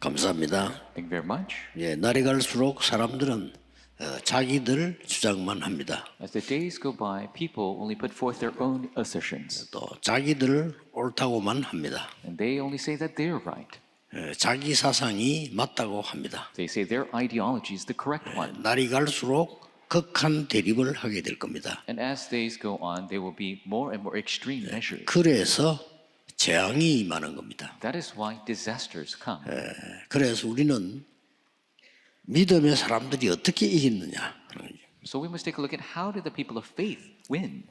감사합니다. Thank you very much. 예, 날이 갈수록 사람들은 자기들 주장만 합니다. As the days go by, people only put forth their own assertions, 또 자기들 옳다고만 합니다. and they only say that they're right. 자기 사상이 맞다고 합니다. They say their ideology is the correct one. 날이 갈수록 극한 대립을 하게 될 겁니다. And as days go on, there will be more and more extreme measures. 그래서 재앙이 임하는 겁니다. That is why disasters come. 그래서 우리는 믿음의 사람들이 어떻게 이겼느냐. So we must take a look at how did the people of faith win?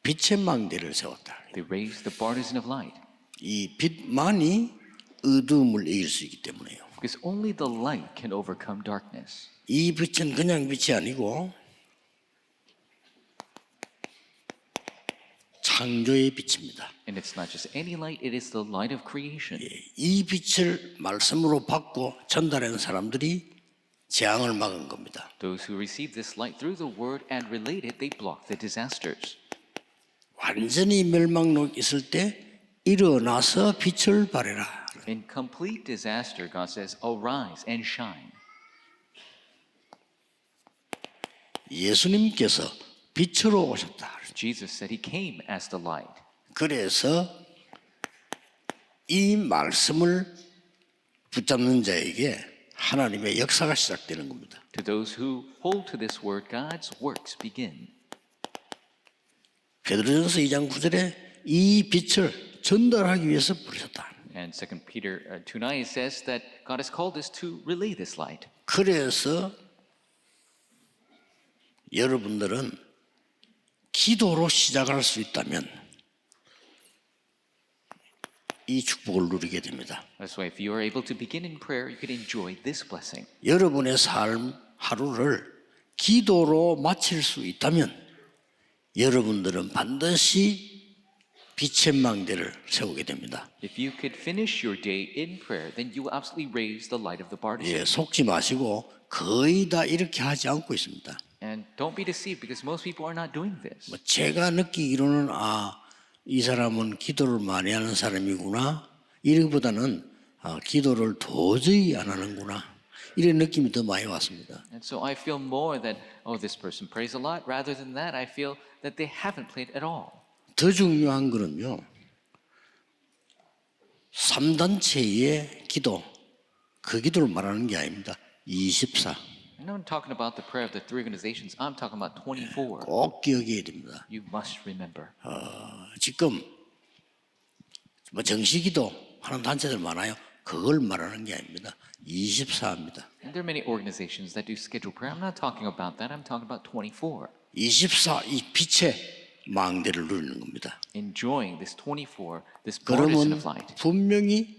빛의 망대를 세웠다. They raised the partisan of light. 이 빛만이 어둠을 이길 수 있기 때문에요. Because only the light can overcome darkness. 이 빛은 그냥 빛이 아니고 창조의 빛입니다. And it's not just any light, it is the light of creation. 이 빛을 말씀으로 받고 전달하는 사람들이 재앙을 막은 겁니다. Those who receive this light through the word and relate it, they block the disasters. 완전히 멸망록 있을 때 일어나서 빛을 발해라. In complete disaster, God says, arise and shine. 예수님께서 빛으로 오셨다. Jesus said he came as the light. 그래서 이 말씀을 붙잡는 자에게 하나님의 역사가 시작되는 겁니다. To those who hold to this word, God's works begin. 베드로전서 2장 9절에 이 빛을 전달하기 위해서 부르셨다. And 2 Peter 2:9 it says that God has called us to relay this light. 그래서 여러분들은 기도로 시작할 수 있다면 이 축복을 누리게 됩니다. That's why if you are able to begin in prayer, you can enjoy this blessing. 여러분의 삶 하루를 기도로 마칠 수 있다면 여러분들은 반드시 빛의 망대를 세우게 됩니다. If you could finish your day in prayer, then you will absolutely raise the light of the partisan. 예, 속지 마시고 거의 다 이렇게 하지 않고 있습니다. And don't be deceived because most people are not doing this. 제가 느끼기로는 이 사람은 기도를 많이 하는 사람이구나. 이러기보다는 기도를 도저히 안 하는구나. 이런 느낌이 더 많이 왔습니다. And so I feel more that, oh, this person prays a lot. Rather than that, I feel that they haven't prayed at all. 더 중요한 거는요. 3단체의 기도, 그 기도를 말하는 게 아닙니다. 24. I'm not talking about the prayer of the three organizations. I'm talking about 24. 꼭 기억해야 됩니다. You must remember. 지금 정시기도 하는 단체들 많아요. 그걸 말하는 게 아닙니다. 24입니다. And there are many organizations that do scheduled prayer. I'm not talking about that. I'm talking about 24. 24, 이 빛의 망대를 누리는 겁니다. Enjoying this 24, this partisan 그러면 of light. 분명히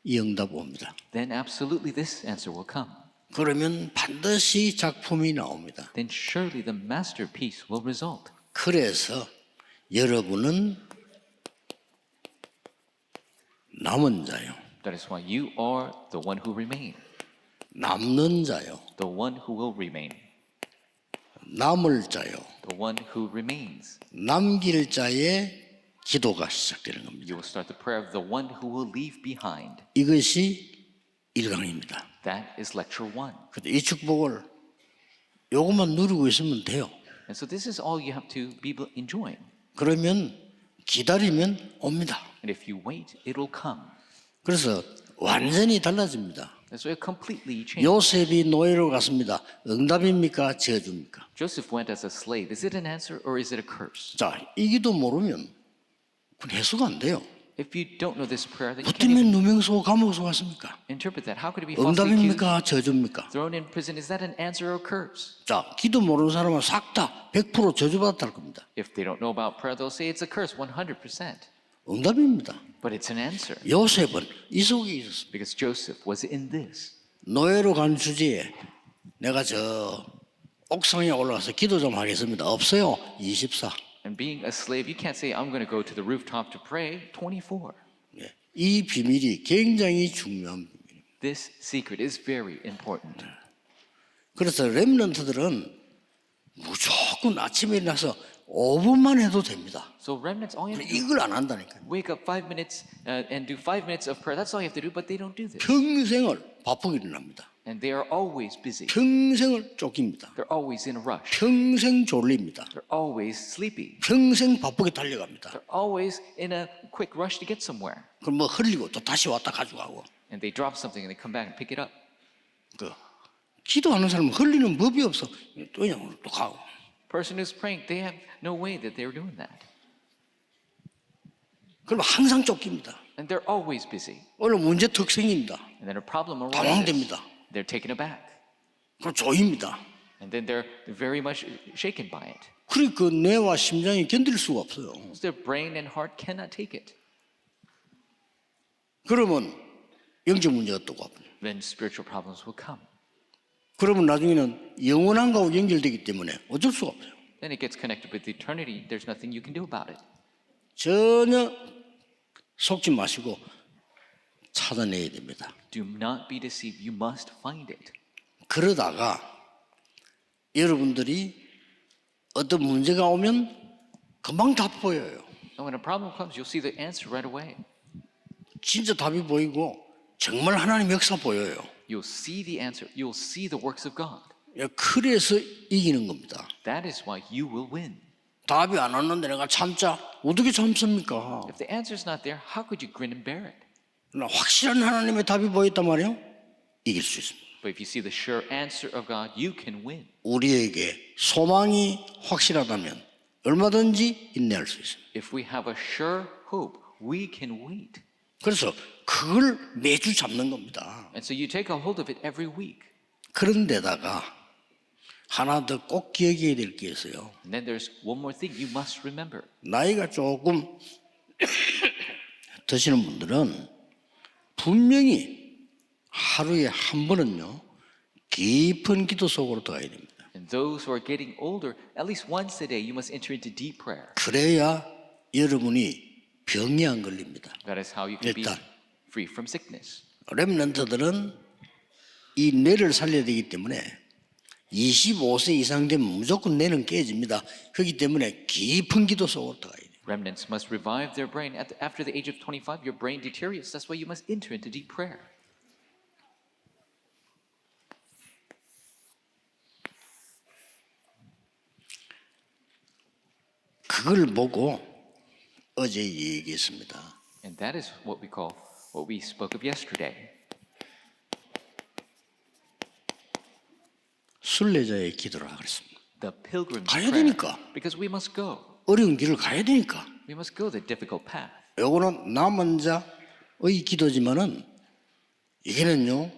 이 응답 옵니다. Then absolutely this answer will come. 그러면 반드시 작품이 나옵니다. Then surely the masterpiece will result. 그래서 여러분은 남은 자요. That is why you are the one who remain. 남는 자요. The one who will remain. 남을 자요. The one who remains. 남길 자의 기도가 시작되는 겁니다. You will start the prayer of the one who will leave behind. 이것이 1강입니다. That is lecture 1. 근데 이 축복을 요것만 누리고 있으면 돼요. And so this is all you have to be enjoying. 그러면 기다리면 옵니다. And if you wait, it will come. 그래서 완전히 달라집니다. That's why it completely changes. 요셉이 노예로 갔습니다. 응답입니까? 저주입니까? Joseph went as a slave. Is it an answer or is it a curse? 자, 이 기도 모르면 그건 해석 안 돼요. If you don't know this prayer, then you 뭐 can't 때문에 even 누명소 감옥소 갔습니까? interpret that. How could it be falsely accused, 응답입니까? 저주입니까? thrown in prison? Is that an answer or curse? 자, 기도 모르는 사람은 싹 다 100% 저주받았다 할 겁니다. If they don't know about prayer, they'll say it's a curse 100%. 응답입니다. But it's an answer 요셉은 이 속에 있었습니다. because Joseph was in this. 노예로 간 주제에 내가 저 옥상에 올라가서 기도 좀 하겠습니다. 없어요. 24. And being a slave, you can't say, I'm going to go to the rooftop to pray. 24. 예, 이 비밀이 굉장히 중요한 비밀입니다. This secret is very important. 그래서 렘넌트들은 무조건 아침에 일어나서 5분만 해도 됩니다. So remnants, all you have to do 이걸 안 한다니까요. wake up 5 minutes and do 5 minutes of prayer. That's all you have to do, but they don't do this. 평생을 바쁘게 일어납니다. And they are always busy. 평생을 쫓깁니다. They're always in a rush. 평생 졸립니다. They're always sleepy. 평생 바쁘게 달려갑니다. They're always in a quick rush to get somewhere. 그럼 뭐 흘리고 또 다시 왔다 가져가고. And they drop something and they come back and pick it up. 그 기도하는 사람은 흘리는 법이 없어. 또 그냥 또 가고. Person who's praying, they have no way that they're doing that. 그럼 항상 쫓깁니다. And they're always busy. 어느 문제 특성입니다. And then a problem arises. 당황됩니다. They're taken aback. 그럼 조입니다. And then they're very much shaken by it. 그래 그 뇌와 심장이 견딜 수가 없어요. Their brain and heart cannot take it. 그러면 영적 문제가 또 와요. Then spiritual problems will come. 그러면 나중에는 영원한 거하고 연결되기 때문에 어쩔 수가 없어요. Then it gets connected with eternity. There's nothing you can do about it. 전혀 속지 마시고 찾아내야 됩니다. Do not be deceived. You must find it. 그러다가 여러분들이 어떤 문제가 오면 금방 답 보여요. And when a problem comes, you'll see the answer right away. 진짜 답이 보이고 정말 하나님 역사 보여요. You'll see the answer. You'll see the works of God. 그래서 이기는 겁니다. That is why you will win. 답이 안 왔는데 내가 참자. 어떻게 참습니까? If the answer is not there, how could you grin and bear it? 확실한 하나님의 답이 보였단 말이에요. 이길 수 있습니다. But if you see the sure answer of God, you can win. 우리에게 소망이 확실하다면 얼마든지 인내할 수 있습니다. If we have a sure hope, we can wait. 그래서 그걸 매주 잡는 겁니다. And so you take a hold of it every week. 그런데다가 하나 더 꼭 기억해야 될 게 있어요. And then there's one more thing you must remember. 나이가 조금 드시는 분들은 분명히 하루에 한 번은요 깊은 기도 속으로 들어가야 됩니다. And those who are getting older, at least once a day, you must enter into deep prayer. 그래야 여러분이 병이 안 걸립니다. That is how you can be 일단. free from sickness. 렘넌트들은 이 뇌를 살려야 되기 때문에 25세 이상 되면 무조건 뇌는 깨집니다. 그렇기 때문에 깊은 기도 속으로 들어가야 돼요. Remnants must revive their brain. After the age of 25, your brain deteriorates. That's why you must enter into deep prayer. 그걸 보고 어제 얘기했습니다. And that is what we spoke of yesterday. 순례자의 기도라 그랬습니다. The pilgrim's 가야 prayer. 되니까. Because we must go. 어려운 길을 가야 되니까. We must go the difficult path. 요거는 남은 자의 기도지만은 이게는요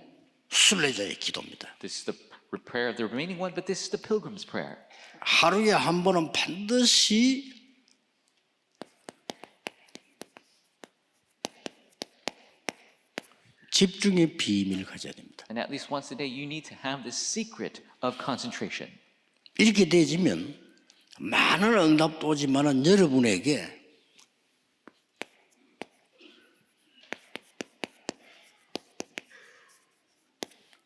순례자의 기도입니다. This is the prayer of the remaining one, but this is the pilgrim's prayer. 하루에 한 번은 반드시 집중의 비밀을 가져야 됩니다. And at least once a day, you need to have the secret of concentration. 이렇게 되지면 많은 응답도 오지만은 여러분에게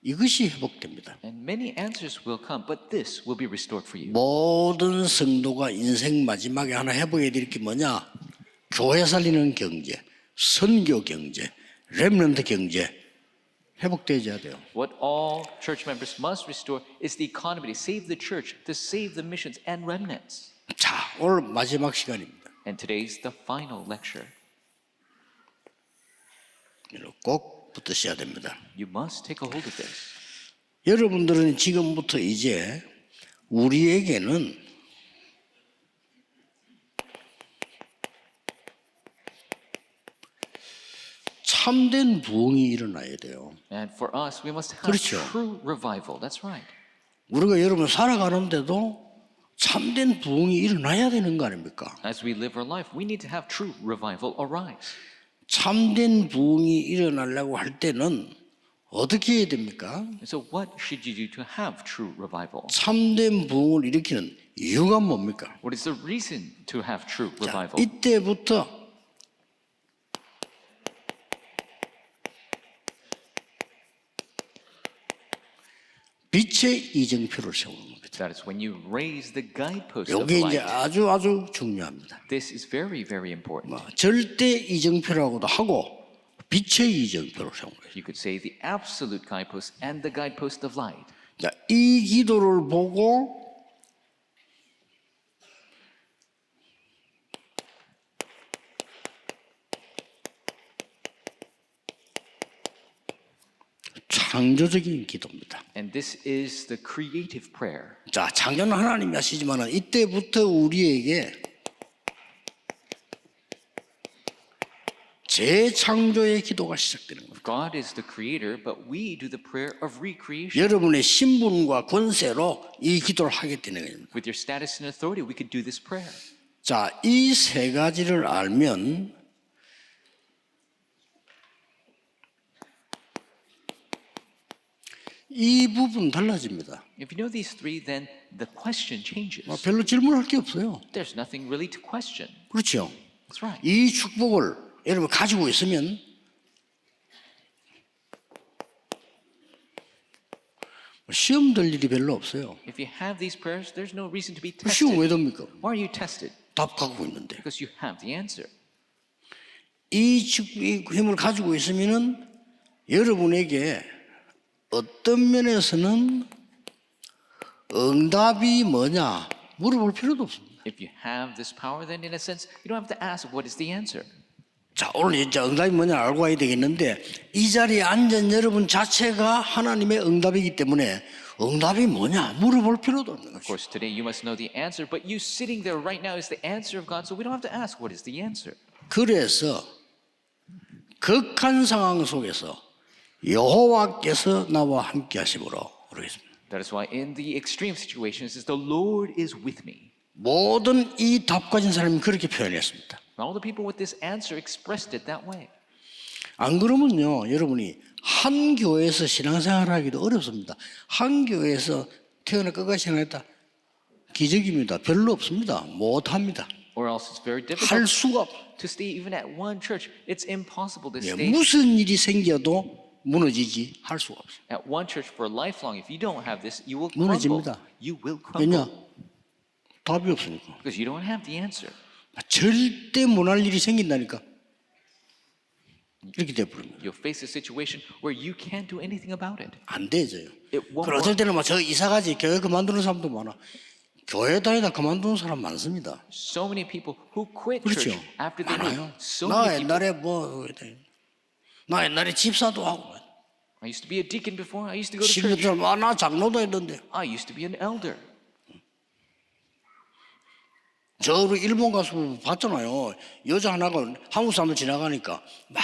이것이 회복됩니다. And many answers will come, but this will be restored for you. 모든 성도가 인생 마지막에 하나 해보게 될 게 뭐냐? 교회 살리는 경제, 선교 경제, 렘넌트 경제 회복되어야 돼요. What all church members must restore is the economy to save the church, to save the missions and remnants. 자, 오늘 마지막 시간입니다. And today's the final lecture. 꼭 붙으셔야 됩니다. You must take a hold of this. 여러분들은 지금부터 이제 우리에게는 참된 부흥이 일어나야 돼요. And for us, we must have 그렇죠. true revival. That's right. 우리가 여러분 살아가는데도 참된 부흥이 일어나야 되는 거 아닙니까? As we live our life, we need to have true revival arise. 참된 부흥이 일어나려고 할 때는 어떻게 해야 됩니까? And so what should you do to have true revival? 참된 부흥을 일으키는 이유가 뭡니까? What is the reason to have true 자, revival? 이때부터 빛의 이정표를 세우는 겁니다. That is when you raise the guidepost of 이게 이제 light. 아주 중요합니다. This is very, very important. 절대 이정표라고도 하고 빛의 이정표를 세우는 거예요. You could say the absolute guidepost and the guidepost of light. 자, 이 기도를 보고 창조적인 기도입니다. And this is the creative prayer. 자, 창조는 하나님이 하시지만 이때부터 우리에게 재창조의 기도가 시작되는 겁니다. God is the creator, but we do the prayer of recreation. 여러분의 신분과 권세로 이 기도를 하게 되는 겁니다. With your status and authority, we could do this prayer. 자, 이 세 가지를 알면 이 부분 달라집니다. If you know these three, then the question changes. 별로 질문할 게 없어요. There's nothing really to question. 그렇죠? That's right. 이 축복을 여러분 가지고 있으면 시험 될 일이 별로 없어요. If you have these prayers, there's no reason to be 시험 왜 tested. 됩니까? Why are you tested? 답 갖고 있는데. Because you have the answer. 이 힘을 가지고 있으면은 여러분에게 어떤 면에서는 응답이 뭐냐 물어볼 필요도 없습니다. If you have this power, then in a sense, you don't have to ask what is the answer. 자, 오늘 이제 응답이 뭐냐 알고 와야 되겠는데 이 자리에 앉은 여러분 자체가 하나님의 응답이기 때문에 응답이 뭐냐 물어볼 필요도 없는 Of 것이죠. course, today you must know the answer, but you sitting there right now is the answer of God, so we don't have to ask what is the answer. 그래서 극한 상황 속에서 여호와께서 나와 함께 하심으로 그러겠습니다. That is why in the extreme situations, is the Lord is with me. 모든 이 답 가진 사람이 그렇게 표현했습니다. And all the people with this answer expressed it that way. 안 그러면요, 여러분이 한 교회에서 신앙생활하기도 어렵습니다. 한 교회에서 태어나 끝까지 신앙했다 기적입니다. 별로 없습니다. 못합니다. Or else it's very 할 difficult 수가 없. to stay even at one church. It's impossible to 예, stay 무슨 일이 생겨도 무너지지 할 수가 없어요. at one church for lifelong. If you don't have this, you will 무너집니다. crumble. You will 왜냐? crumble 답이 없으니까. because you don't have the answer. 절대 못할 일이 생긴다니까. 이렇게 돼버립니다. You'll face a situation where you can't do anything about it. 안 되져요. It won't 그럴 work. 때는 저 이사가지 교회 그만두는 사람도 많아. 교회 다니다 그만두는 사람 많습니다. So many people who quit 그렇죠. church after they 많아요. leave. So 나 many people. 옛날에 나 옛날에 집사도 하고 I used to be a deacon before. I used to go to church. 집사도 나 장로도 했는데 I used to be an elder. 저로 일본 가서 봤잖아요. 여자 하나가 한국 사람들 지나가니까 막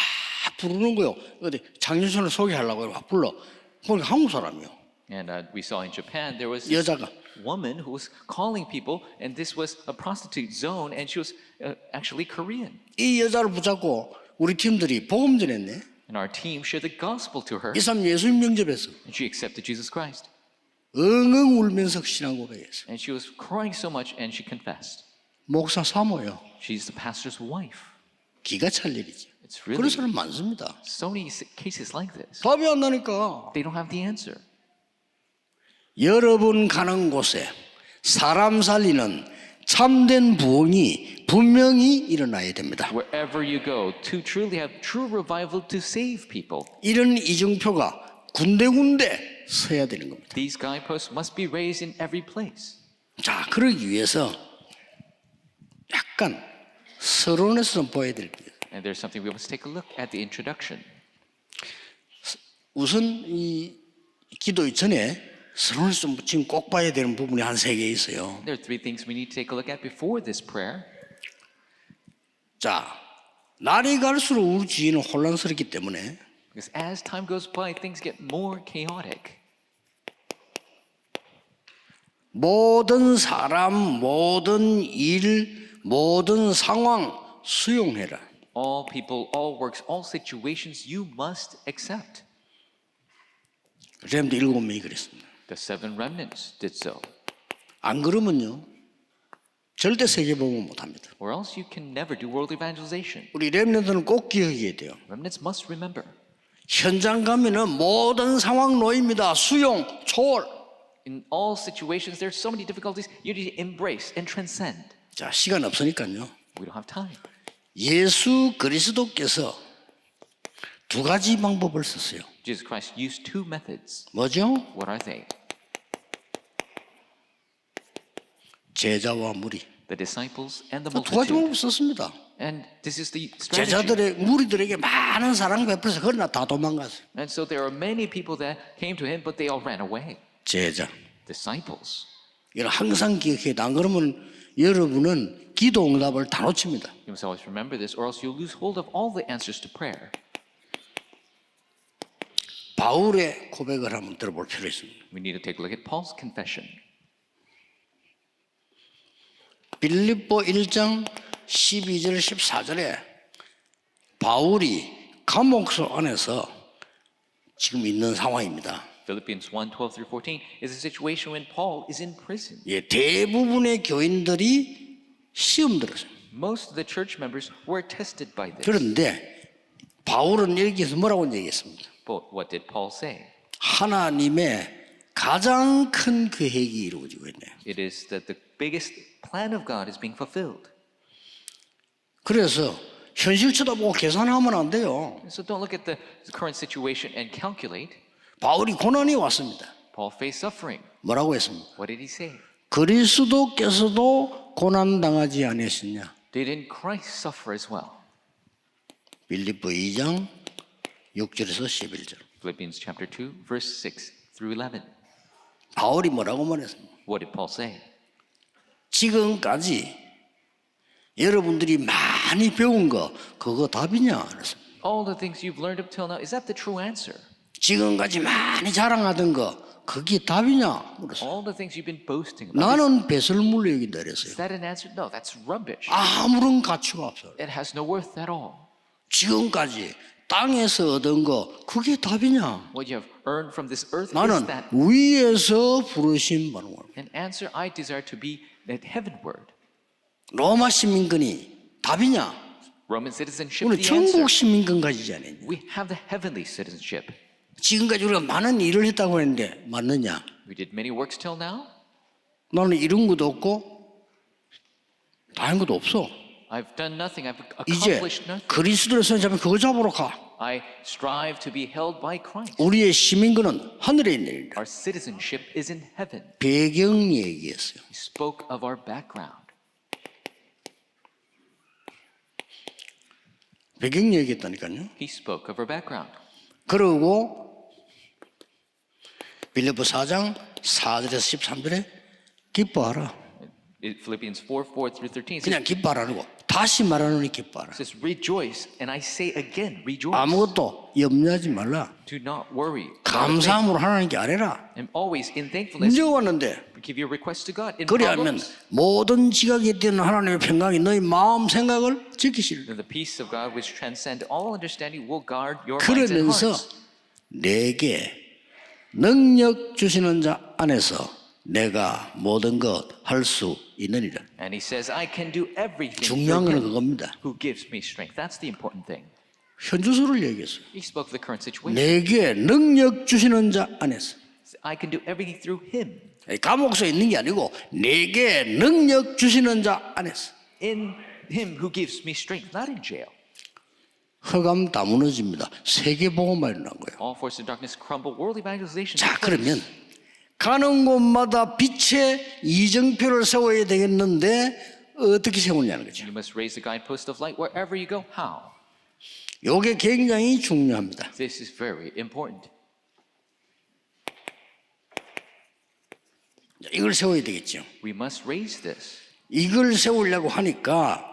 부르는 거요. 어디 장윤선을 소개하려고 막 불러. 그러니까 한국 사람이요. And we saw in Japan there was this 여자가 woman who was calling people, and this was a prostitute zone, and she was actually Korean. 이 여자를 붙잡고 우리 팀들이 복음 전했네. And our team shared the gospel to her, 이 사람 예수님 영접했어. and she accepted Jesus Christ. 엉엉 울면서 신앙 고백했어. And she was crying so much, and she confessed. 목사 사모요. She's the pastor's wife. 기가 찰 일이지. It's 그런 really 사람 많습니다. so many cases like this. 답이 안 나니까. They don't have the answer. 여러분 가는 곳에 사람 살리는 참된 부흥이 분명히 일어나야 됩니다. Wherever you go, to truly have true revival to save people, 이런 이정표가 군데군데 서야 되는 겁니다. these guideposts must be raised in every place. 자, 그러기 위해서 약간 서론에서 좀 보여야 될 게. And there's something we must take a look at the introduction. 우선 이 기도 전에 서론에서 좀 지금 꼭 봐야 되는 부분이 한 세 개 있어요. There are three things we need to take a look at before this prayer. 자, 날이 갈수록 우리 주위는 혼란스럽기 때문에 Because as time goes by, things get more chaotic. 모든 사람, 모든 일, 모든 상황 수용해라. All people, all works, all situations you must accept. 렘드 7명이 그랬습니다. The seven remnants did so. 안 그러면요 절대 세계복음 못합니다. Or else you can never do world evangelization. 우리 렘넌트는 꼭 기억해야 돼요. Remnants must remember. 현장 가면은 모든 상황 놓입니다. 수용, 초월. In all situations, there's so many difficulties. You need to embrace and transcend. 자, 시간 없으니까요. We don't have time. 예수 그리스도께서 두 가지 방법을 썼어요. Jesus Christ used two methods. 뭐죠? What are they? 제자와 무리. The disciples and the 두 가지 multitude. 방법 썼습니다. And this is the strategy. 제자들의 무리들에게 많은 사랑 베풀어서 그러나 다 도망갔어요. And so there are many people that came to him, but they all ran away. 제자. Disciples. 이걸 항상 기억해야 돼. 안 그러면 여러분은 기도 응답을 다 놓칩니다. You must always remember this, or else you'll lose hold of all the answers to prayer. 바울의 고백을 한번 들어볼 필요 있습니다. We need to take a look at Paul's confession. 빌립보 1장 12절 14절에 바울이 감옥소 안에서 지금 있는 상황입니다. Philippians 1:12 through 14 is a situation when Paul is in prison. 예, 대부분의 교인들이 시험 들었어요. Most of the church members were tested by this. 그런데 바울은 여기서 뭐라고 얘기했습니까? But what did Paul say? 하나님의 가장 큰 계획이 이루어지고 있네요. It is that the biggest plan of God is being fulfilled. 그래서 현실 쳐다보고 계산하면 안 돼요. So don't look at the current situation and calculate. 바울이 고난이 왔습니다. Paul faced suffering. 뭐라고 했습니까? What did he say? 그리스도께서도 고난 당하지 않으셨냐? Didn't Christ suffer as well? 빌립보 2장 6절에서 11절. Philippians chapter 2, verse 6 through 11. 바울이 뭐라고 말했습니까? What did Paul say? 지금까지 여러분들이 많이 배운 거 그거 답이냐? 그랬습니다. All the things you've learned up till now, is that the true answer? 지금까지 많이 자랑하던 거 그게 답이냐? 그랬어요. All the things you've been boasting about, 나는 배설물로 여긴다 그랬어요. is that an answer? No, that's rubbish. 아무런 가치가 없어요. It has no worth at all. 지금까지 땅에서 얻은 거 그게 답이냐? What you have earned from this earth, 나는 is that 위에서 부르심 받는 거예요. an answer? I desire to be at heavenward. 로마 시민권이 답이냐? Roman citizenship, 우리 the answer. 천국 시민권 가지지 않았냐? We have the heavenly citizenship. 지금까지 우리가 많은 일을 했다고 했는데 맞느냐? We did many works till now. 나는 이룬 것도 없고 다른 것도 없어. I've done nothing. I've 이제 accomplished nothing. 그리스도를 손 잡으면 그거 잡으러 가. I strive to be held by Christ. 우리의 시민권은 하늘에 있는 일이다. Our citizenship is in heaven. 배경 얘기했어요. He spoke of our background. 배경 얘기했다니까요. He spoke of our background. 그러고 빌립보 4장 4절에서 13절에 기뻐하라. Philippians 4:4 through 13 says, 그냥 기뻐하라고 다시 말하노니 기뻐하라. says, rejoice, and I say again, rejoice. 아무것도 염려하지 말라. Do not worry. 감사함으로 하나님께 아뢰라. And always in thankfulness, 문제가 왔는데 give your requests to God. In 그리하면 problems, 모든 지각에 뛰는 하나님의 평강이 너희 마음 생각을 지키시리라. then the peace of God, which transcends all understanding, will guard your minds and 그러면서 hearts. 내게 능력 주시는 자 안에서 내가 모든 것 할 수 있느니라. And he says, I can do everything 중요한 through 건 him 그겁니다. who gives me strength. That's the important thing. 현주소를 얘기했어요. He spoke of the current situation. 내게 능력 주시는 자 안에서. I can do everything through him. 감옥소에 있는 게 아니고 내게 능력 주시는 자 안에서. In him who gives me strength, not in jail. 흑암 다 무너집니다. 세계복음만 일어난 거예요. All forces of darkness crumble. World evangelization. 자, takes place. 그러면 가는 곳마다 빛의 이정표를 세워야 되겠는데 어떻게 세우냐는 거죠. You must raise the guidepost of light wherever you go. How? 이게 굉장히 중요합니다. This is very important. 이걸 세워야 되겠죠. We must raise this. 이걸 세우려고 하니까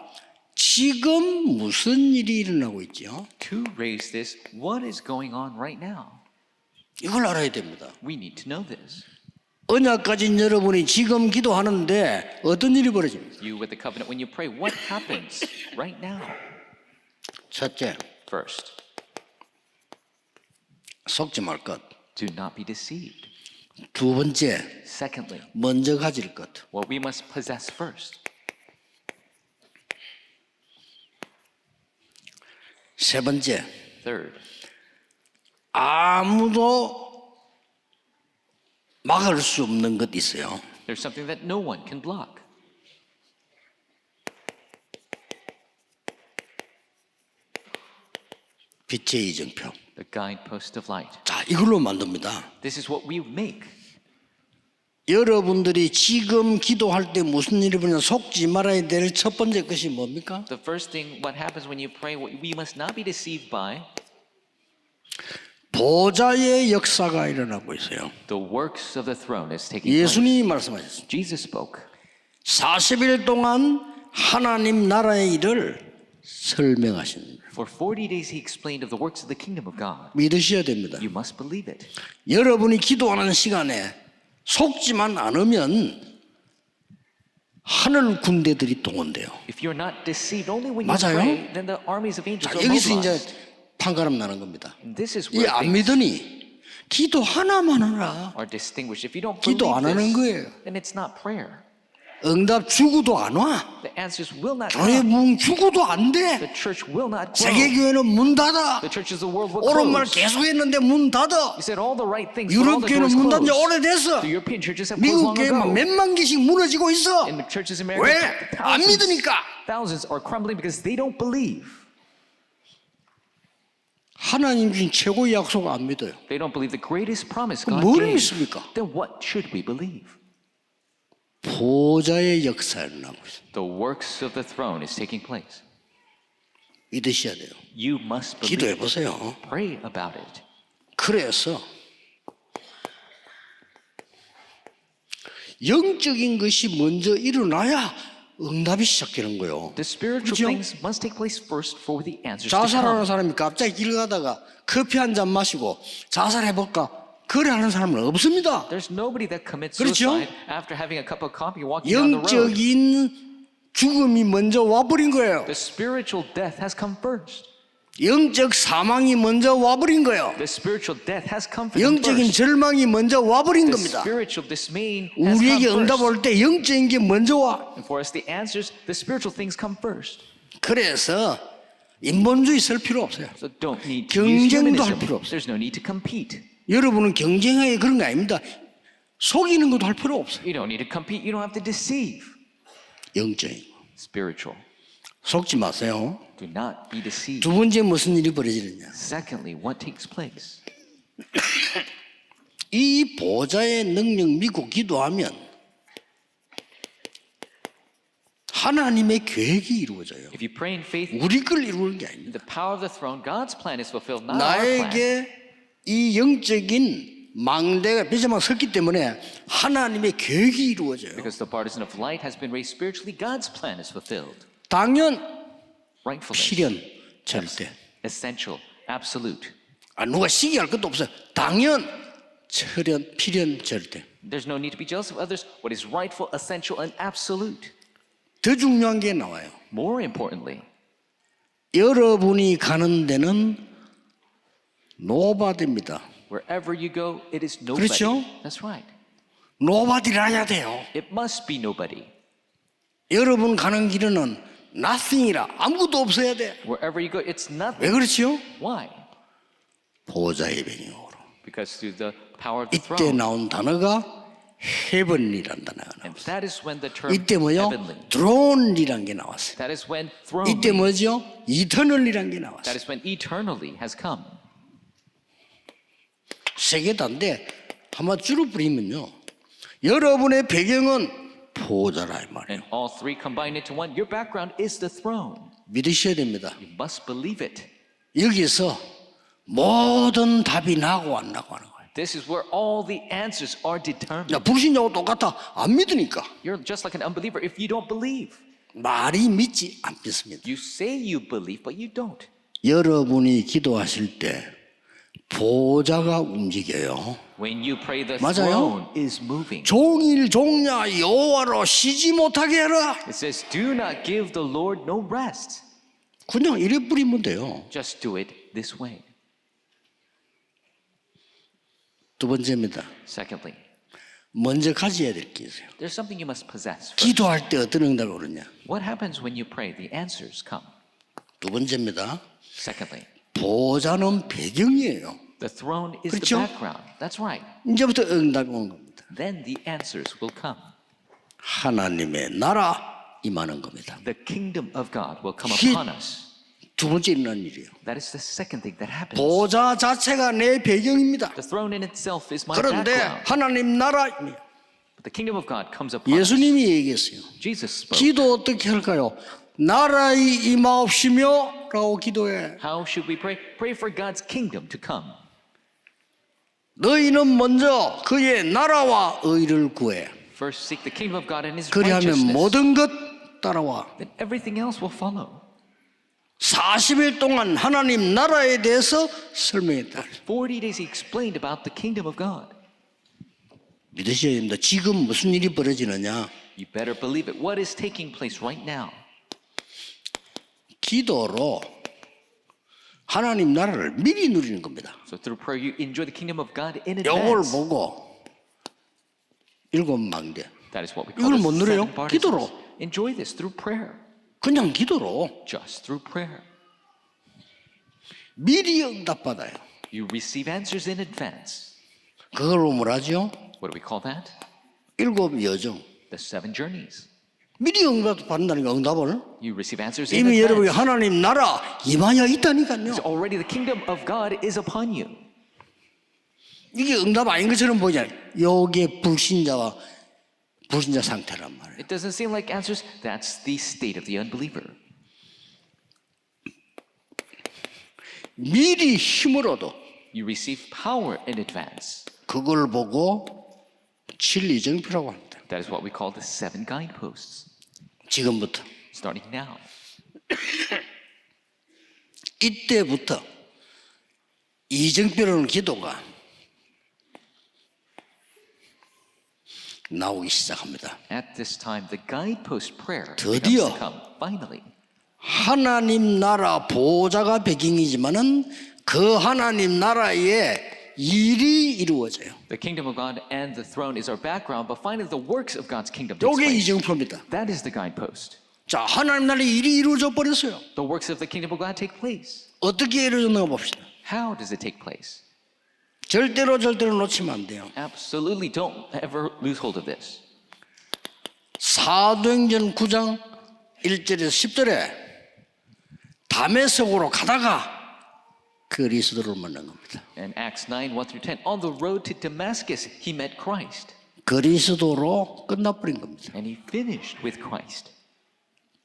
지금 무슨 일이 일어나고 있죠? To raise this, what is going on right now? 이걸 알아야 됩니다. We need to know this. 언약 가진 여러분이 지금 기도하는데 어떤 일이 벌어집니까? You with the covenant, when you pray, what happens right now? 첫째, First, 속지 말 것. do not be deceived. 두 번째, Secondly, 먼저 가질 것. what we must possess first. 세 번째, Third, 아무도 막을 수 없는 것 있어요. There's something that no one can block. 빛의 이정표. The guidepost of light. 자, 이걸로 만듭니다. This is what we make. 여러분들이 지금 기도할 때 무슨 일이 벌어지냐 속지 말아야 될 첫 번째 것이 뭡니까? The first thing, what happens when you pray, what we must not be deceived by, 보좌의 역사가 일어나고 있어요. the works of the throne is taking place. 예수님이 말씀하셨습니다. Jesus spoke. 40일 동안 하나님 나라의 일을 설명하십니다. For 40 days he explained of the works of the kingdom of God. 믿으셔야 됩니다. You must believe it. 여러분이 기도하는 시간에 속지만 않으면 하늘 군대들이 동원돼요. If you're not deceived only when you 맞아요. pray, then the armies of angels 자, are 여기서 mobilized. 이제 판가름 나는 겁니다. And this is 이 where 안 things 믿으니 기도 하나만 하라. are distinguished. If you don't 기도 안 believe 하는 this, 거예요. then it's not prayer. 응답 주고도 안 와. The answers will not 교회 come. 문 주고도 안 돼. The church will not grow. 세계교회는 문 닫아. The churches of the world will 옳은 말 close. 계속 했는데 문 닫아. You said all the right things, but all 유럽 the 교회는 doors 문 닫은 지 closed. 오래됐어. The European churches have closed 미국 long 교회 막 ago. 몇만 개씩 무너지고 있어. In the churches in 왜? America, 안 믿으니까. thousands are crumbling because they don't believe. 하나님 주신 최고의 약속 안 믿어요. They don't believe the greatest promise God 뭘 gave. 믿습니까? Then what should we believe? 보좌의 역사를 나고 있어요. The works of the throne is taking place. 믿으셔야 돼요. You must 기도해 believe it. 보세요. Pray about it. 그래서 영적인 것이 먼저 일어나야 응답이 시작되는 거예요. The spiritual 그렇죠? things must take place first for the answers to 자살하는 come. 사람이 갑자기 길 가다가 커피 한 잔 마시고 자살해볼까? 그래 하는 사람은 없습니다. There's nobody that commits 그렇죠? suicide after having a cup of coffee walking down the road. 영적인 죽음이 먼저 와버린 거예요. The spiritual death has come first. 영적 사망이 먼저 와버린 거예요. The spiritual death has come for them 영적인 first. 절망이 먼저 와버린 The 겁니다. spiritual dismay has come 우리에게 응답 first. 올 때 영적인 게 먼저 와. And for us, the answers, the spiritual things come first. 그래서 인본주의 쓸 필요 없어요. So don't need to use 경쟁도 할 humanism. 필요 없어요. There's no need to compete. 여러분은 경쟁하게 그런 거 아닙니다. 속이는 것도 할 필요 없어요. You don't need to compete. You don't have to deceive. 영적인 거. Spiritual. 속지 마세요. Do not be deceived. 두 번째 무슨 일이 벌어지느냐. Secondly, what takes place? 이 보좌의 능력 믿고 기도하면 하나님의 계획이 이루어져요. If you pray in faith, 우리 걸 이루는 게 아닙니다. the power of the throne, God's plan is fulfilled, not our plan. 나에게 이 영적인 망대가 빗자막 섰기 때문에 하나님의 계획이 이루어져요. Because the partisan of light has been raised spiritually, God's plan is fulfilled. 당연, Rightfulness, 필연, 절대. essential, absolute. 누가 시기할 것도 없어요. 당연, 철연, 필연, 절대. There's no need to be jealous of others. What is rightful, essential, and absolute. 더 중요한 게 나와요. More importantly, 여러분이 가는 데는 노바디입니다. wherever you go, it is nobody. 그렇죠? That's right. 노바디라야 돼요. It must be nobody. 여러분 가는 길은 nothing이라 아무것도 없어야 돼. Wherever you go, it's 왜 nothing. 그렇지요? Why? 보좌의 배경으로. Because through the power of the 이때 throne. 나온 단어가 heaven이란 단어가 And 나왔어요. that is when the term 이때 뭐요? heavenly. throne이란 게 나왔어요. That is when throne. 이때 뭐죠? eternal이란 게 That 나왔어요. is when eternally has come. 세 개 다인데 한번 줄여버리면요. 여러분의 배경은 보좌라 이 말이에요. And all three combined into one. Your background is the throne. 믿으셔야 됩니다. You must believe it. 여기서 모든 답이 나고 안 나고 하는 거예요. This is where all the answers are determined. 야, 불신자하고 똑같아. 안 믿으니까. You're just like an unbeliever if you don't believe. 말이 믿지 안 믿습니다. You say you believe, but you don't. 여러분이 기도하실 때 보좌가 움직여요. When you pray, the 맞아요. throne is moving. 종일 종야 여호와로 쉬지 못하게 해라. It says, do not give the Lord no rest. 그냥 이래 뿌리면 돼요. Just do it this way. 두 번째입니다. Secondly, 먼저 가져야 될 게 있어요. there's something you must possess first. 기도할 때 어떤 응답이 오느냐. What happens when you pray? The answers come. 두 번째입니다. Secondly, 보좌는 배경이에요. the throne is 그렇죠? the background. That's right. 이제부터 응답이 온 겁니다. then the answers will come. 하나님의 나라 임하는 겁니다. The kingdom of God will come 히- upon us. 두 번째 일어난 일이에요. That is the second thing that happens. 보좌 자체가 내 배경입니다. The throne in itself is my 그런데 background. 하나님 나라 But the kingdom of God comes upon us. 예수님이 얘기했어요. Jesus spoke. 기도 어떻게 할까요? 나라의 임하옵시며 라고 기도해. How should we pray? Pray for God's kingdom to come. 너희는 먼저 그의 나라와 의를 구해. First seek the kingdom of God and his 그리하면 righteousness. 모든 것 따라와. Then everything else will follow. 40일 동안 하나님 나라에 대해서 설명했다. 40 days he explained about the kingdom of God. 믿으셔야 됩니다. 지금 무슨 일이 벌어지느냐? You better believe it. What is taking place right now? 기도로 하나님 나라를 미리 누리는 겁니다. So through prayer you enjoy the kingdom of God in 이걸 advance. 보고 일곱 망대. That is what we 이걸 call 못 the 누려요? seven partisans. 기도로. Enjoy this through prayer. 그냥 기도로 Just through prayer. 미리 응답받아요. You receive answers in advance. 그걸 뭐라죠? What do we call that? 일곱 여정. The 7 journeys. 미리 응답받는다니까 응답을. You receive answers in 이미 여러분이 advance. 하나님 나라 임하여 있다니까요. So already the kingdom of God is upon you. 이게 응답 아닌 것처럼 보이잖아요. 이게 불신자 상태란 말이에요. It doesn't seem like answers. That's the state of the unbeliever. 미리 힘을 얻어. You receive power in advance. 그걸 보고 진리정표라고 합니다. That is what we call the 7 guideposts. 지금부터. Starting now. 이때부터 이정표라는 기도가 나오기 시작합니다. At this time, the guidepost prayer 드디어 begins to come. Finally, 하나님 나라 보좌가 배경이지만은 그 하나님 나라의 일이 이루어져요. the kingdom of God and the throne is our background, but finally the works of God's kingdom takes 이게 place. 이정표입니다. That is the guidepost. 자, 하나님 나라의 일이 이루어져 버렸어요. The works of the kingdom of God take place. 어떻게 이루어졌는가 봅시다. How does it take place? 절대로 놓치면 안 돼요. Absolutely don't ever lose hold of this. 사도행전 9장 1절에서 10절에 다메섹으로 가다가 그리스도를 만난 겁니다. In Acts 9, 1 through 10, on the road to Damascus, he met Christ. 그리스도로 끝나버린 겁니다. And he finished with Christ.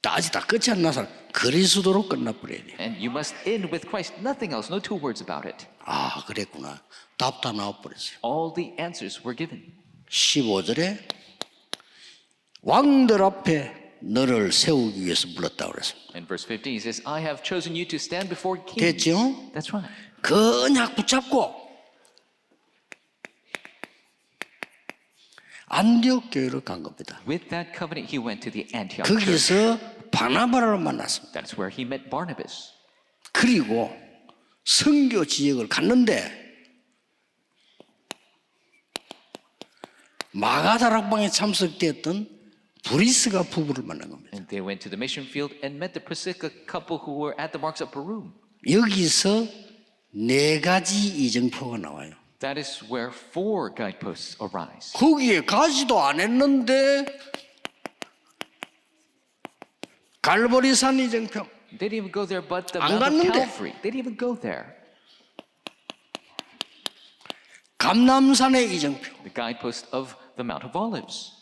아직 다 끝이 안 나서 그리스도로 끝나버려야 돼요. And you must end with Christ. Nothing else, no 2 words about it. 아, 그랬구나. 답 다 나와버렸어요. All the answers were given. 15절에 왕들 앞에 너를 세우기 위해서 불렀다고 그랬습니다. In verse 15, he says, I have chosen you to stand before kings. 됐죠? That's right. 그냥 붙잡고 안디옥 교회로 간 겁니다. With that covenant, he went to the Antioch church. 거기서 바나바를 만났습니다. That's where he met Barnabas. 그리고 선교 지역을 갔는데 마가다락방에 참석되었던 브리스가 부부를 만난 겁니다. And they went to the mission field and met the Priscilla couple who were at the marks of Barum. 여기서 4가지 이정표가 나와요. That is where 4 guideposts arise. 거기에 가지도 안 했는데 갈보리산 이정표, They didn't even go there, but the 안 Mount of 갔는데. Calvary. They didn't even go there. 감람산의 이정표, The guidepost of the Mount of Olives.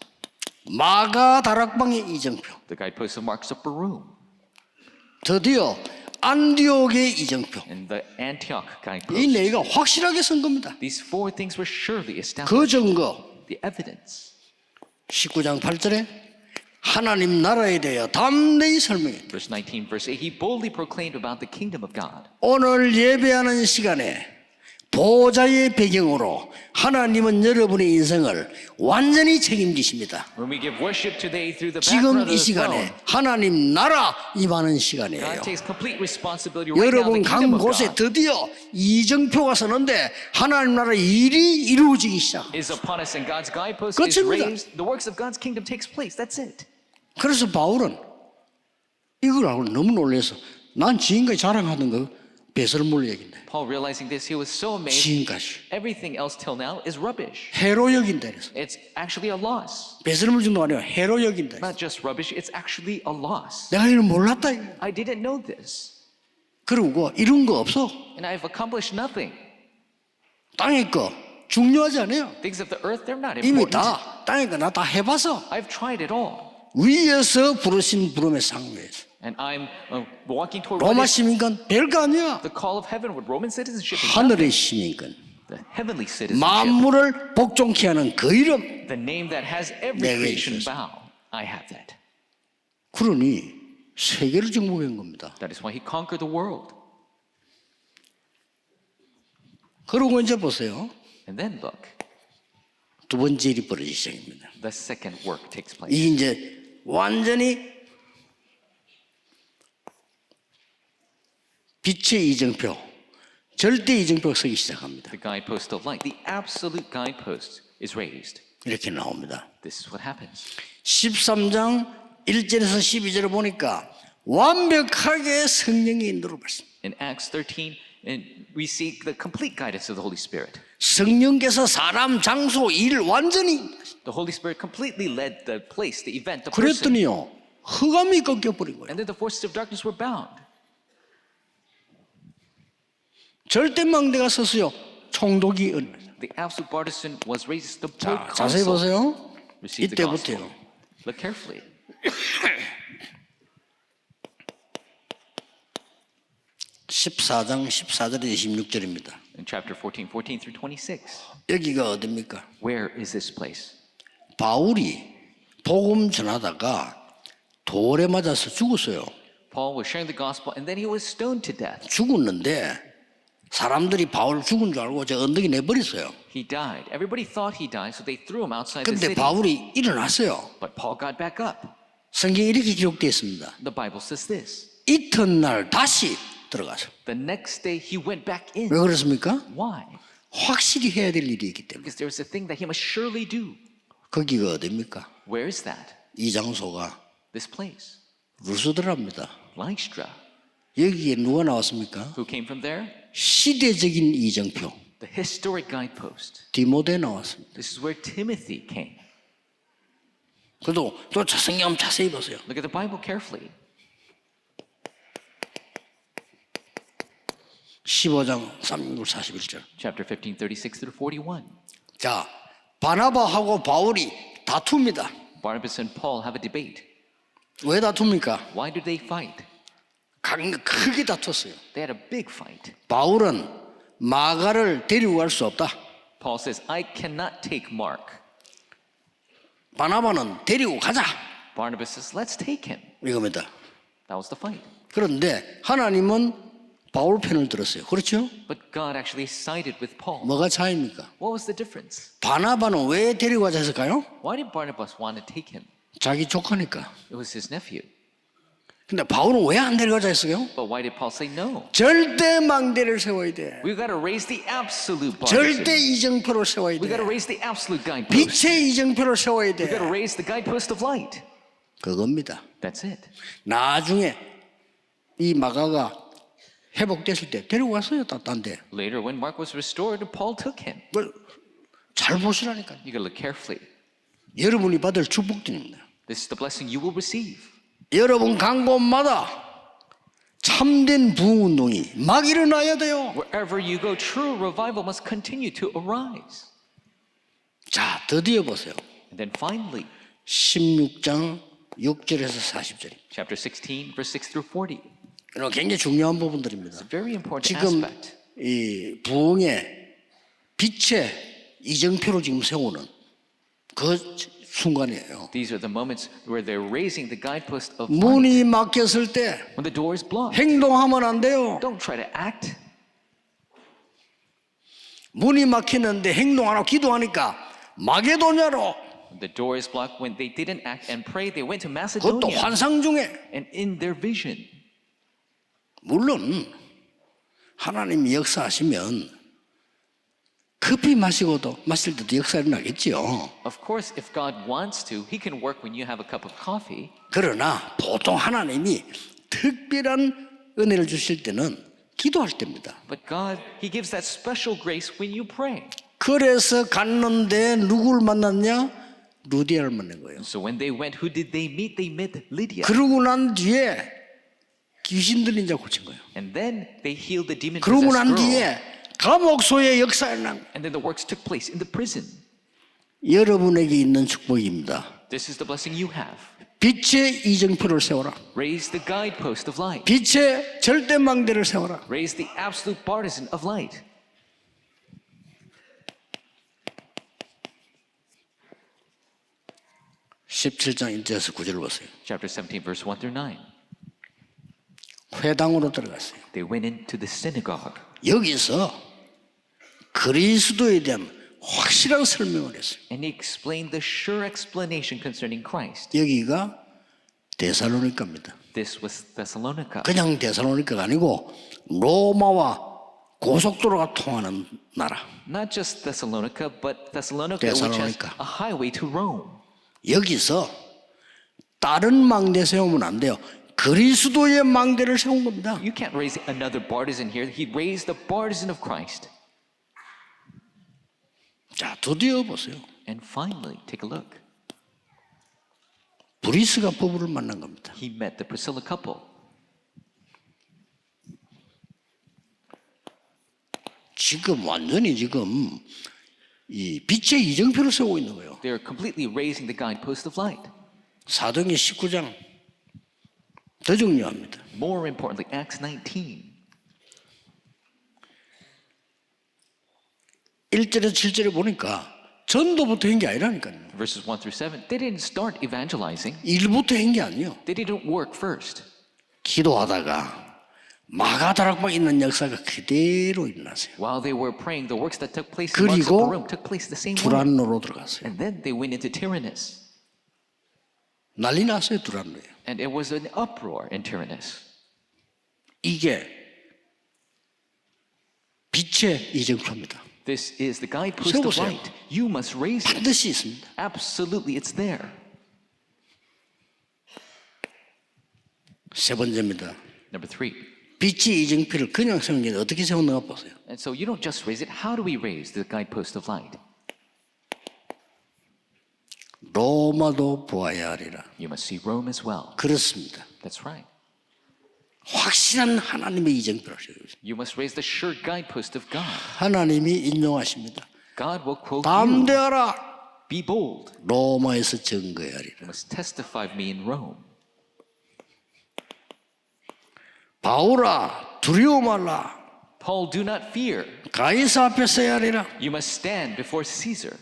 마가다락방의 이정표, The guidepost of marks of Barum. 드디어 안디옥의 이정표. And the Antioch 이 guidepost. 4개가 확실하게 선 겁니다. These 4 things were surely 그 established. 증거 The evidence. 19장 8절에 하나님 나라에 대하여 담대히 설명했다. Verse 19, verse 8, he boldly proclaimed about the kingdom of God. 오늘 예배하는 시간에 보좌의 배경으로 하나님은 여러분의 인생을 완전히 책임지십니다. When we give worship today through the 지금 background 이 of the throne, 시간에 하나님 나라 임하는 시간이에요. God takes complete responsibility right now 여러분 in the 간 kingdom of 곳에 God 드디어 이정표가 서는데 하나님 나라 일이 이루어지기 시작. is upon us and God's guidepost is 끝입니다. raised. The works of God's kingdom takes place. That's it. 그래서 바울은 이걸 알고 너무 놀라서 난 지금까지 자랑하던 거 배설물 여긴다. Paul, realizing this, he was so amazed. 지금까지 Everything else till now is rubbish. 해로 여긴다. 그래서 It's actually a loss. 배설물 정도 아니라 해로 여긴다. Not just rubbish, it's actually a loss. 내가 이걸 몰랐다. 이거. I didn't know this. 그리고 이런 거 없어. And I've accomplished nothing. 땅의 거 중요하지 않아요. Things of the earth, they're not 이미 important. 다 땅의 거 나 다 해봐서 I've tried it all. 위에서 부르신 부름의 상무에서 And I'm walking toward 로마 what is 시민권 별거 아니야. the call of heaven with Roman citizenship. Is 하늘의 시민권 the heavenly citizenship. 만물을 복종케 하는 그 이름. The name that has every 내게 creation 있어서. bow. I have that. 그러니 세계를 정복한 겁니다. That is why he conquered the world. 그러고 이제 보세요. And then look, 두 번째 일이 벌어지기 시작입니다. the second work takes place. 이게 이제 완전히 빛의 이정표, 절대 이정표가 서기 시작합니다. The guidepost of light, the absolute guidepost, is raised. 이렇게 나옵니다. This is what happens. 13장 1절에서 12절을 보니까 완벽하게 성령의 인도를 받습니다. In Acts 13, and we see the complete guidance of the Holy Spirit. 성령께서 사람, 장소, 일 완전히 The Holy Spirit completely led the place, the event, the person. 그랬더니요 흑암이 꺾여버린 거예요. And then the forces of darkness were bound. 절대망대가 서서요 총독이 은. The absolute partisan was raised. The 자, Pope 자세히 Council 보세요. received the gospel. 이때부터요. Look carefully. 14장 14절에서 26절입니다. In chapter 14, 14 through 26. 여기가 어딥니까? Where is this place? 바울이 복음 전하다가 돌에 맞아서 죽었어요. Paul was sharing the gospel and then he was stoned to death. 죽었는데 사람들이 바울 죽은 줄 알고 저 언덕에 내버렸어요. He died. Everybody thought he died, so they threw him outside the 근데 city. 바울이 일어났어요. But Paul got back up. 성경에 이렇게 기록되어 있습니다. The Bible says this. 이튿날 다시 들어가서. The next day he went back in. 왜 그렇습니까? Why? 확실히 해야 될 일이 있기 때문에. Because there was a thing that he must surely do. 거기가 어딥니까? Where is that? 이 장소가 This place. 루스드라입니다. Lystra. 여기에 누가 나왔습니까? Who came from there? 시대적인 이정표 The historic guidepost. 디모데 나왔습니다. This is where Timothy came. 그래도 또 성경 자세히 보세요. Look at the Bible carefully. 15장 36, 41절. Chapter 15, 36 through 41. 자, 바나바하고 바울이 다툽니다. Barnabas and Paul have a debate. 왜 다툽니까? Why did they fight? 크게 다퉜어요. They had a big fight. 바울은 마가를 데리고 갈 수 없다. Paul says, I cannot take Mark. 바나바는 데리고 가자. Barnabas says, let's take him. 이겁니다. That was the fight. 그런데 하나님은 바울 편을 들었어요. 그렇죠? But God actually sided with Paul. 뭐가 차이입니까? What was the difference? 바나바는 왜 데리고 가자 했을까요? Why did Barnabas want to take him? 자기 조카니까. It was his nephew. 근데 바울은 왜 안 데려가자 했어요? But why did Paul say no? 절대 망대를 세워야 돼. We've got to raise the absolute partisan. 절대 이정표를 세워야 We've got to 돼. raise the absolute guidepost. 빛의 이정표를 세워야 We've got to 돼. raise the guidepost of light. 그겁니다. That's it. 나중에 이 마가가 회복됐을 때 데리고 갔어요. 딴 데. Later, when Mark was restored, Paul took him. 잘 보시라니까요. You got to look carefully. 여러분이 받을 축복입니다. This is the blessing you will receive. 여러분 간 곳마다 참된 부흥운동이 막 일어나야 돼요. Wherever you go, true revival must continue to arise. 자, 드디어 보세요. And then finally, 16장 6절에서 40절. chapter 16, verse 6 through 40. 이런 굉장히 중요한 부분들입니다. It's a very important 지금 aspect. 이 부흥의 빛의 이정표를 지금 세우는 그 순간이에요. These are the moments where they're raising the guidepost of light. 문이 막혔을 때 When the door is blocked, 행동하면 안 돼요. don't try to act. 문이 막히는데 행동 안 하고 기도하니까 마게도냐로 When the door is blocked, when they didn't act and pray, they went to 그것도 Macedonia. 환상 중에 And in their vision, 물론 하나님이 역사하시면 커피 마시고도 마실 때도 역사 일어나겠죠. of course, if God wants to, He can work when you have a cup of coffee. 그러나 보통 하나님이 특별한 은혜를 주실 때는 기도할 때입니다. But God, He gives that special grace when you pray. 그래서 갔는데 누구를 만났냐? 루디아를 만난 거예요. So when they went, who did they meet? They met Lydia. 그러고 난 뒤에 귀신 들린 자 고친 거예요. And then they healed the 그러고 demon-possessed 난 girl. 뒤에 감옥소의 역사에 난 And then the works took place in the prison. 여러분에게 있는 축복입니다. This is the blessing you have. 빛의 이정표를 세워라. Raise the guidepost of light. 빛의 절대망대를 세워라. Raise the absolute partisan of light. (17장 1절에서 9절을 보세요. Chapter 17, verse 1 through 9. 회당으로 들어갔어요. They went into the synagogue. 여기서 그리스도에 대한 확실한 설명을 했어요. And he explained the sure explanation concerning Christ. 여기가 데살로니가입니다. This was Thessalonica. 그냥 데살로니가가 아니고 로마와 고속도로가 통하는 나라. Not just Thessalonica, but Thessalonica, which has Thessalonica. a highway to Rome. 여기서 다른 망대 세우면 안 돼요. 그리스도의 망대를 세운 겁니다. You can't raise another partisan here. He raised the partisan of Christ. 자, 드디어 보세요. And finally, take a look. 브리스가 부부를 만난 겁니다. He met the Priscilla couple. 지금 완전히 이 빛의 이정표를 세우고 있는 거예요. They are completely raising the guidepost of light. 사도행전 19장 더 중요합니다. More importantly, Acts 19. 1절에서 7절에 보니까 전도부터 한 게 아니라니까요. Verses 1 through 7. They didn't start evangelizing. 일부터 한 게 아니에요. They didn't work first. 기도하다가 마가다락방 있는 역사가 그대로 일어났어요. While they were praying, the works that took place in Mark's 그리고 upper room took place the same way. 두란노로 들어갔어요. And then they went into Tyrannus. 난리 났어요, 두란노에. And it was an uproar in Tyrannus. 이게 빛의 이정표입니다. This is the guidepost of 세우세요. light. You must raise it. 반드시 있습니다. Absolutely, it's there. 세 번째입니다. Number 3. 빛의 이정표를 그냥 세우는 게 어떻게 세우는가 보세요. And so you don't just raise it. How do we raise the guidepost of light? 로마도 보아야 하리라. You must see Rome as well. 그렇습니다. That's right. 확실한 하나님의 이정표를 세우세요. You must raise the sure guidepost of God. 하나님이 인용하십니다. God will quote you. 담대하라. Be bold. 로마에서 증거하리라. You must testify of me in Rome. 바울아 두려워 말라. Paul, do not fear. 가이사 앞에 서야 하리라. You must stand before Caesar.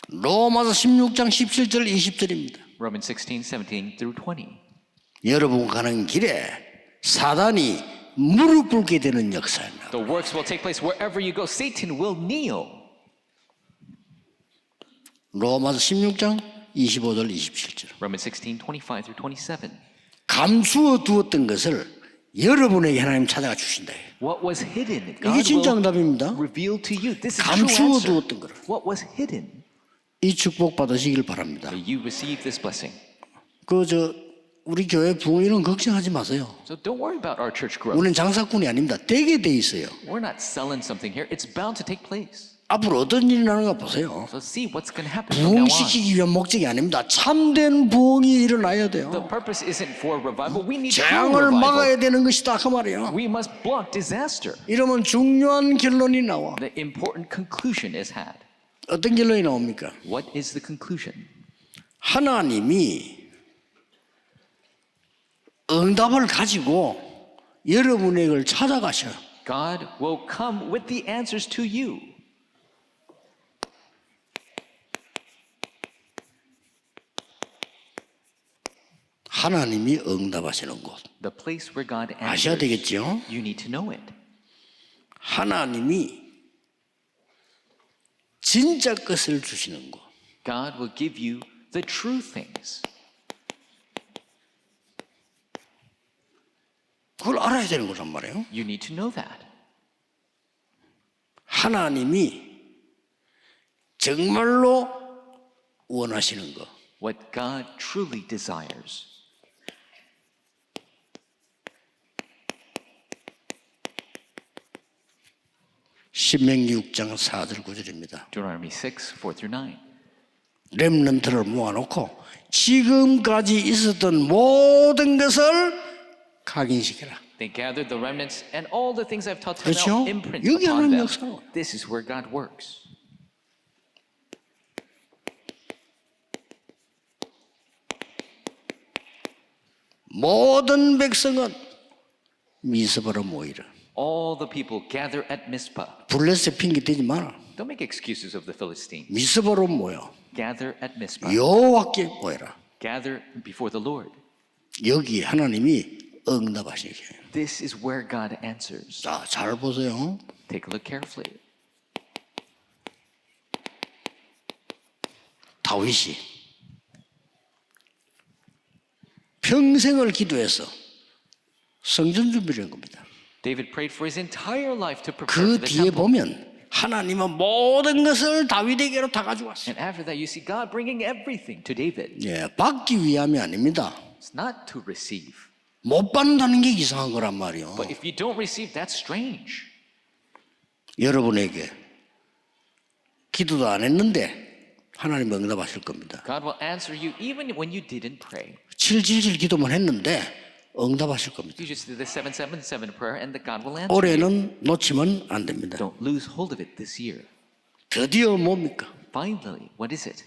로마서 16장 17절 20절입니다. Romans 16, 17 through 20. 여러분 가는 길에 사단이 무릎 꿇게 되는 역사입니다. The works will take place wherever you go. Satan will kneel. 로마서 16장 25절 27절. Romans 16, 25 through 27. 감추어 두었던 것을 여러분에게 하나님 찾아가 주신다. What was hidden, 이게 God 진짜 will 응답입니다. reveal to you. This is true 감추어 answer. 두었던 거를. What was hidden? 이 축복 받으시길 바랍니다. You receive this blessing. 우리 교회 부흥회는 걱정하지 마세요. So don't worry about our church growth. 우리는 장사꾼이 아닙니다. 되게 돼 있어요. We're not selling something here. It's bound to take place. 앞으로 어떤 일이 나는가 보세요. So see what's going to happen from now on. 부흥시키기 위한 목적이 아닙니다. 참된 부흥이 일어나야 돼요. The purpose isn't for revival. We need true 재앙을 revival. 막아야 되는 것이다 그 말이에요. We must block disaster. 이러면 중요한 결론이 나와. The important conclusion is had. 어떤 결론이 나옵니까? What is the conclusion? 하나님이 응답을 가지고 여러분의 걸 찾아가셔요. God will come with the answers to you. 하나님이 응답하시는 곳 The place where God 아셔야 answers. 되겠죠? You need to know it. 하나님이 진짜 것을 주시는 곳. God will give you the true things. 그걸 알아야 되는 거란 말이에요. You need to know that. 하나님이 정말로 원하시는 것. What God truly desires. 신명기 6장 4절 9절입니다. Deuteronomy 6, 4 through 9. 렘넌트를 모아놓고 지금까지 있었던 모든 것을 각인시켜라. They gathered the remnants and all the things I've taught them 그렇죠? now imprint 여기 upon 하나님 them. 역사로. This is where God works. 모든 백성은 미스바로 모이라. All the people gather at Mizpah. 블레셋 핑계 대지 마라. Don't make excuses of the Philistines. 미스바로 모여 Gather at Mizpah. 여호와께 모여라. Gather before the Lord. 여기 하나님이 응답하시게. This is where God answers. 자, 잘 보세요. Take a look carefully. 다윗이 평생을 기도해서 성전 준비를 한 겁니다. David prayed for his entire life to prepare 그 for the 뒤에 temple. 보면 하나님은 모든 것을 다윗에게로 다 가져왔어요. And after that, you see God bringing everything to David. 예, 받기 위함이 아닙니다. It's not to receive. 못 받는다는 게 이상한 거란 말이요. But if you don't receive, that's strange. 여러분에게 기도도 안 했는데 하나님 응답하실 겁니다. God will answer you even when you didn't pray. 777 기도만 했는데 응답하실 겁니다. You just did the 777 prayer and that God will answer you. 올해는 놓치면 안 됩니다. Don't lose hold of it this year. 드디어 뭡니까? Finally, what is it?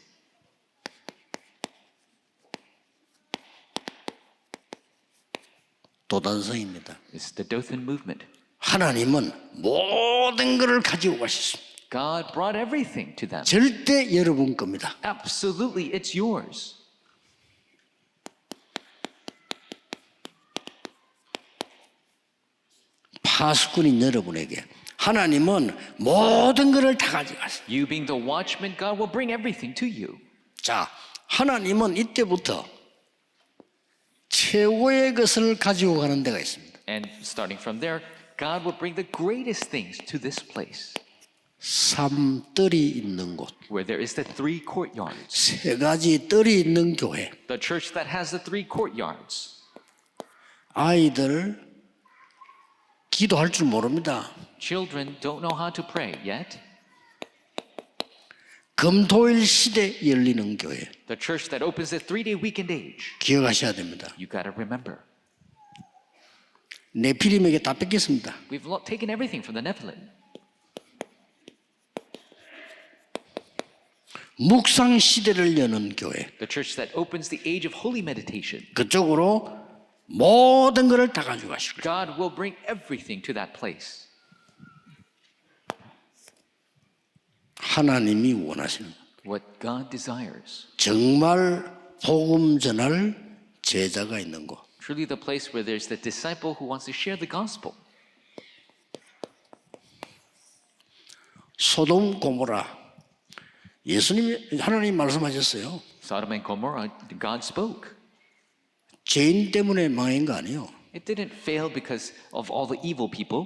도단성입니다. It's the Dothan movement. 하나님은 모든 것을 가지고 가셨습니다. God brought everything to them. 절대 여러분 겁니다. Absolutely, it's yours. 파수꾼인 여러분에게 하나님은 모든 것을 다 가져갔어요. You being the watchman, God will bring everything to you. 자, 하나님은 이때부터 최고의 것을 가지고 가는 데가 있습니다. And starting from there, God will bring the greatest things to this place. 삼뜰이 있는 곳, Where there is the three courtyards. 세 가지 뜰이 있는 교회. The church that has the three courtyards. 아이들 기도할 줄 모릅니다. Children don't know how to pray yet. 금토일 시대 열리는 교회 The church that opens the 3-day weekend age. 기억하셔야 됩니다. You got to remember. 네피림에게 다 뺏겼습니다. We've taken everything from the Nephilim. 묵상 시대를 여는 교회 The church that opens the age of holy meditation. 그쪽으로 모든 것을 다 가져가실 거예요. God will bring everything to that place. 하나님이 원하시는 What God desires. 정말 복음 전할 제자가 있는 곳. Truly the place where there's the disciple who wants to share the gospel. 소돔 고모라 예수님이 하나님 말씀하셨어요. Sodom and Gomorrah, God spoke. 죄인 때문에 망한 거 아니에요. It didn't fail because of all the evil people.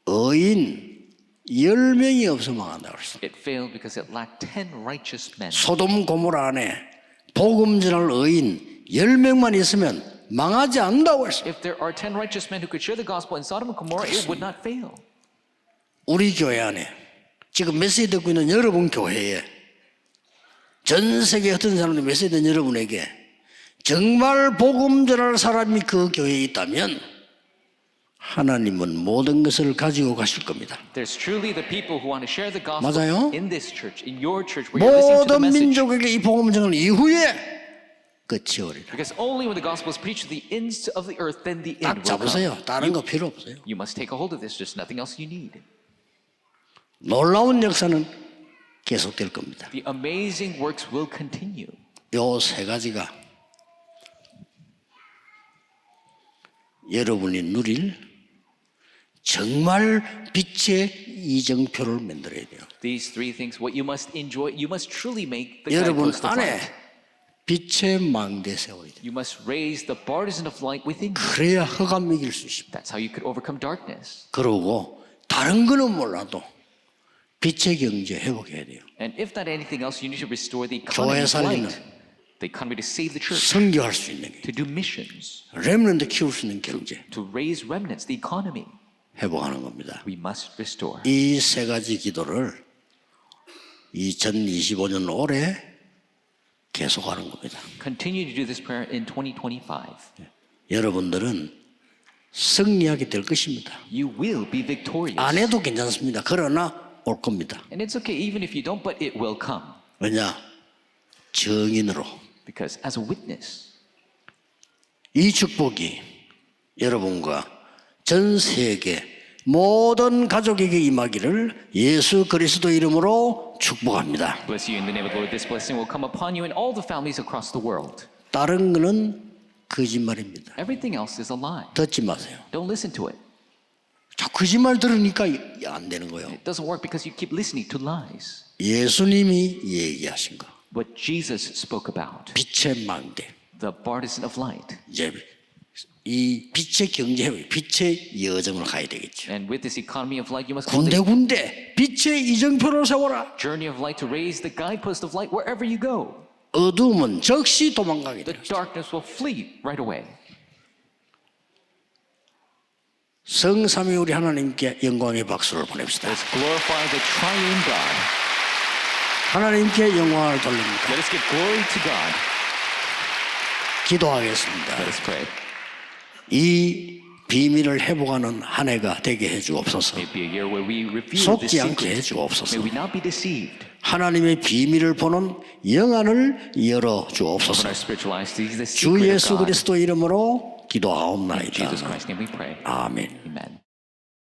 의인 10명이 없어 망한다고 그랬어. It failed because it lacked 10 righteous men. 소돔 고모라 안에 복음 전할 의인 10명만 있으면 망하지 않는다고 했어. If there are 10 righteous men who could share the gospel in Sodom and Gomorrah, it would not fail. 우리 교회 안에 지금 메시지 듣고 있는 여러분 교회에 전 세계 어떤 사람들 메시지 듣는 여러분에게 정말 복음 전할 사람이 그 교회에 있다면 하나님은 모든 것을 가지고 가실 겁니다. There's truly the people who want to share the gospel 맞아요? in this church, in your church, where you're listening to the 모든 message. 민족에게 이 복음 전할 이후에 끝이 오리라. Because only when the gospel is preached to the ends of the earth, then the 딱 end will come. 잡으세요. 다른 거 필요 없어요. You must take a hold of this. There's nothing else you need. 놀라운 역사는 계속될 겁니다. The amazing works will continue. 요 세 가지가 여러분이 누릴 정말 빛의 이정표를 만들어야 돼요. These three things, what you must enjoy, you must truly make the 여러분 guidepost of 안에 light. 빛의 망대 세워야 돼요. You must raise the partisan of light within you. 그래야 흑암 이길 수 있습니다. That's how you could overcome darkness. 그러고 다른 거는 몰라도 빛의 경제 회복해야 돼요. And if not anything else, you need to restore the economy 교회 of 살리는 light. The economy to save the church, 선교할 수 있는 게 to do missions, 렘넌트 키울 수 있는 경제 to raise remnants, the economy. 회복하는 겁니다. We must restore. 이 세 가지 기도를 2025년 올해 계속하는 겁니다. Continue to do this prayer in 2025. 여러분들은 승리하게 될 것입니다. You will be victorious. 안 해도 괜찮습니다. 그러나 올 겁니다. And it's okay even if you don't, but it will come. 왜냐? 증인으로. Because as a witness, 이 축복이 여러분과 전 세계 모든 가족에게 임하기를 예수 그리스도 이름으로 축복합니다. bless you in the name of the Lord. This blessing will come upon you and all the families across the world. 다른 거는 거짓말입니다. Everything else is a lie. 듣지 마세요. Don't listen to it. 자, 거짓말 들으니까 안 되는 거예요. It doesn't work because you keep listening to lies. 예수님이 얘기하신 거. What Jesus spoke about, 빛의 망대. the partisan of light. 이제 이 빛의 경제, 빛의 여정을 가야 되겠죠. And with this economy of light, you must go the 군데군데 빛의 이정표를 세워라. journey of light to raise the guidepost of light wherever you go. 어둠은 즉시 도망가게 The 돼요. darkness will flee right away. 성삼위 우리 하나님께 영광의 박수를 보냅시다. Let's glorify the triune God. 하나님께 영광을 돌립니다. Let us give glory to God. 기도하겠습니다. Let us pray. 이 비밀을 회복하는 한 해가 되게 해주옵소서. May it be a year where we reveal this 속지 않게 secret. 해주옵소서. May we not be deceived. 하나님의 비밀을 보는 영안을 열어 Open 주옵소서. our spiritual eyes to see the 주 secret of 예수 God. 그리스도 이름으로 In 기도하옵나이다. Jesus Christ's name we pray. 아멘. Amen.